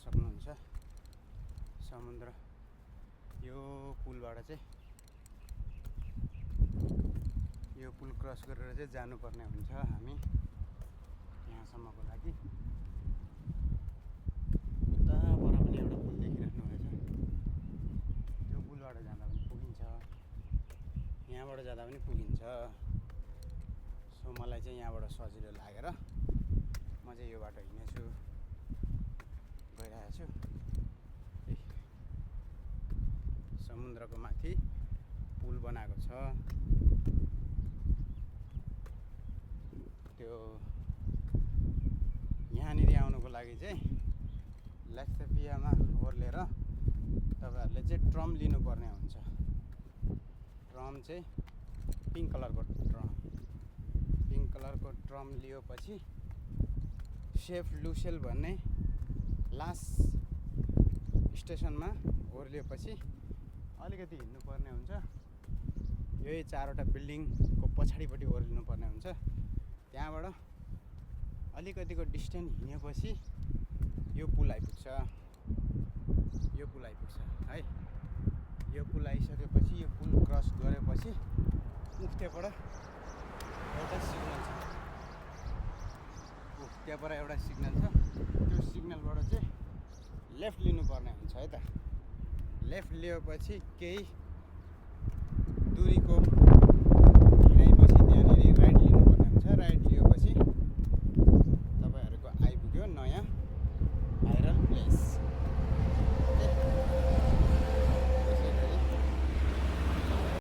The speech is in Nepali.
सक्नुहुन्छ। समुद्र यो पुलबाट चाहिँ यो पुल क्रस गरेर चाहिँ जानुपर्ने हुन्छ हामी यहाँसम्मको लागि। उता पर पनि एउटा पुल देखिराख्नु भएछ, त्यो पुलबाट जाँदा पनि पुगिन्छ, यहाँबाट जाँदा पनि पुगिन्छ। सो मलाई चाहिँ यहाँबाट सजिलो लागेर म चाहिँ यो बाटो हिँडेछु, गइरहेको छु। समुद्रको माथि पुल बनाएको छ, त्यो यहाँनिर आउनुको लागि चाहिँ लाक्सेपियामा ओर्लेर तपाईँहरूले चाहिँ ट्रम लिनुपर्ने हुन्छ। ट्रम चाहिँ पिङ्क कलरको ट्रम लिएपछि सेफ लुसेल भन्ने लास्ट स्टेसनमा ओर्लिएपछि अलिकति हिँड्नुपर्ने हुन्छ। यही 4वटा बिल्डिङको पछाडिपट्टि ओर्लिनुपर्ने हुन्छ। त्यहाँबाट अलिकतिको डिस्टेन्स हिँडेपछि यो पुल आइपुग्छ है। यो पुल आइसकेपछि यो पुल क्रस गरेपछि त्यहाँबाट एउटा सिग्नल छ, त्यहाँबाट एउटा सिग्नल छ। त्यो सिग्नलबाट चाहिँ लेफ्ट लिनुपर्ने हुन्छ है त। लेफ्ट लिएपछि केही दुरीको